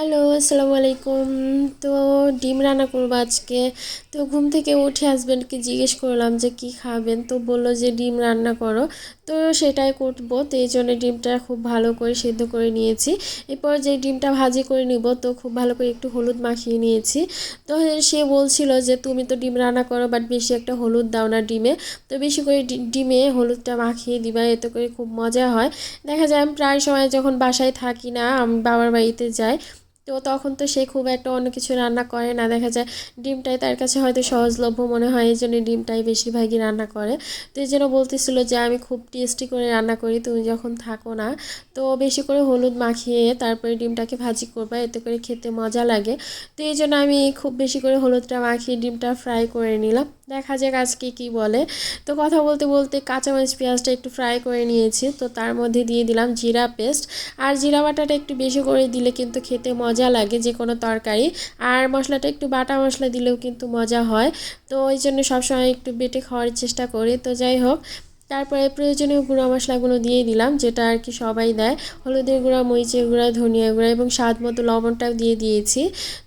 Hello, আসসালামু আলাইকুম। তো ডিম রান্না করবো আজকে। তো ঘুম থেকে উঠে হাজব্যান্ডকে জিজ্ঞেস করলাম যে কি খাবেন, তো বললো যে ডিম রান্না করো। তো সেটাই করবো, তো এই জন্য ডিমটা খুব ভালো করে সেদ্ধ করে নিয়েছি। এরপর যে ডিমটা ভাজি করে নিব, তো খুব ভালো করে একটু হলুদ মাখিয়ে নিয়েছি। তো সে বলছিল যে তুমি তো ডিম রান্না করো, বাট বেশি একটা হলুদ দাও না ডিমে। তো বেশি করে ডিমে হলুদটা মাখিয়ে দিবা, এতে করে খুব মজা হয়। দেখা যায় আমি প্রায় সময় যখন বাসায় থাকি না, আমি বাবার বাড়িতে যাই, তো তখন তো সে খুব একটা অন্য কিছু রান্না করে না। দেখা যায় ডিমটাই তার কাছে হয়তো সহজলভ্য মনে হয়, এই জন্য ডিমটাই বেশিরভাগই রান্না করে। তো এই জন্য বলতেছিল যে আমি খুব টেস্টি করে রান্না করি তুমি যখন থাকো না। তো বেশি করে হলুদ মাখিয়ে তারপরে ডিমটাকে ভাজি করবা, এতে করে খেতে মজা লাগে। তো এই জন্য আমি খুব বেশি করে হলুদটা মাখিয়ে ডিমটা ফ্রাই করে নিলাম। দেখা যাক আজকে কি বলে। তো কথা বলতে বলতে কাঁচামরিচ পেঁয়াজটা একটু ফ্রাই করে নিয়েছি, তো তার মধ্যে দিয়ে দিলাম জিরা পেস্ট। আর জিরা বাটাটা একটু বেশি করে দিলে কিন্তু খেতে মজা লাগে যে কোনো তরকারি। আর মশলাটা একটু বাটা মশলা দিলেও কিন্তু মজা হয়। তো ওই জন্য সবসময় একটু বেটে খাওয়ার চেষ্টা করি। তো যাই হোক, তারপরে প্রয়োজনীয় গুঁড়া মশলাগুলো দিয়ে দিলাম, যেটা আর কি সবাই দেয়। হলুদের গুঁড়া, মরিচের গুঁড়া, ধনিয়া গুঁড়া এবং স্বাদ মতো লবণটাও দিয়ে দিয়েছি।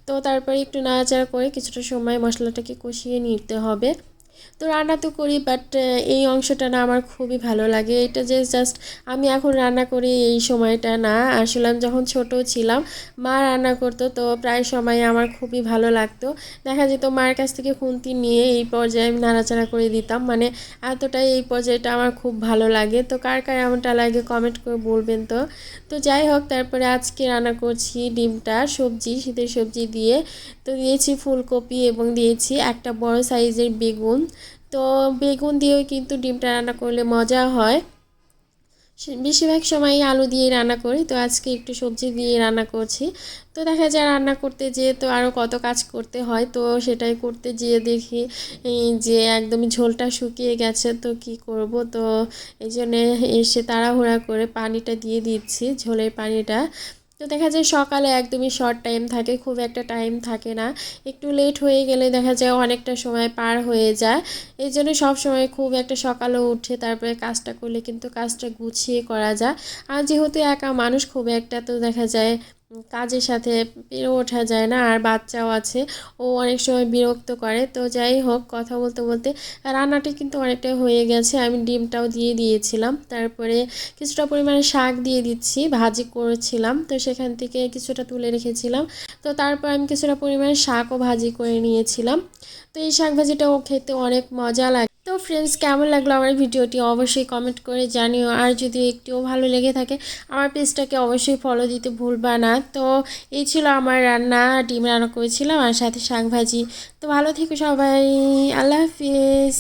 তো তারপরে একটু নাড়াচাড়া করে কিছুটা সময় মশলাটাকে কষিয়ে নিতে হবে। তো রান্না তো করি, বাট এই অংশটা না আমার খুবই ভালো লাগে। এটা যে জাস্ট আমি এখন রান্না করি এই সময়টা না, আসলে আমি যখন ছোট ছিলাম মা রান্না করতো, তো প্রায় সময় আমার খুবই ভালো লাগতো। দেখা যেত মায়ের কাছ থেকে খুন্তি নিয়ে এই পর্যায়ে আমি নাড়াচাড়া করে দিতাম, মানে এতটাই এই পর্যায়টা আমার খুব ভালো লাগে। তো কার কার এমনটা লাগে কমেন্ট করে বলবেন। তো তো যাই হোক, তারপরে আজকে রান্না করছি ডিমটা সবজি, শীতের সবজি দিয়ে। তো দিয়েছি ফুলকপি এবং দিয়েছি একটা বড় সাইজের বেগুন। তো বেগুন দিয়েও কিন্তু ডিমটা রান্না করলে মজা হয়। বেশিরভাগ সময়ই আলু দিয়ে রান্না করি, তো আজকে একটু সবজি দিয়ে রান্না করছি। তো দেখা যায় রান্না করতে যেয়ে তো আরও কত কাজ করতে হয়, তো সেটাই করতে যেয়ে দেখি যে একদমই ঝোলটা শুকিয়ে গেছে, তো কি করব। তো এই জন্যে এসে তাড়াহুড়া করে পানিটা দিয়ে দিচ্ছি, ঝোলের পানিটা। তো দেখা যায় সকালে একদমই শর্ট টাইম থাকে, খুব একটা টাইম থাকে না। একটু লেট হয়ে গেলে দেখা যায় অনেকটা সময় পার হয়ে যায়। এই জন্য সবসময় খুব একটা সকালে উঠে তারপরে কাজটা করলে কিন্তু কাজটা গুছিয়ে করা যায়। আর যেহেতু একা মানুষ, খুব একটা তো দেখা যায় কাজের সাথে পেরে ওঠা যায় না, আর বাচ্চাও আছে, ও অনেক সময় বিরক্ত করে। তো যাই হোক, কথা বলতে বলতে রান্নাটি কিন্তু অনেকটা হয়ে গেছে। আমি ডিমটাও দিয়ে দিয়েছিলাম, তারপরে কিছুটা পরিমাণে শাক দিয়ে দিচ্ছি, ভাজি করেছিলাম তো সেখান থেকে কিছুটা তুলে রেখেছিলাম। তো তারপর আমি কিছুটা পরিমাণে শাকও ভাজি করে নিয়েছিলাম। তো এই শাক ভাজিটাও খেতে অনেক মজা লাগে। তো ফ্রেন্ডস, কেমন লাগলো আমার ভিডিওটি অবশ্যই কমেন্ট করে জানিও। আর যদি একটুও ভালো লেগে থাকে আমার পেজটাকে অবশ্যই ফলো দিতে ভুলবা না। তো এই ছিল আমার রান্না, ডিম রান্না করেছিলাম আর সাথে শাক ভাজি। তো ভালো থেকো সবাই, আল্লাহ হাফিজ।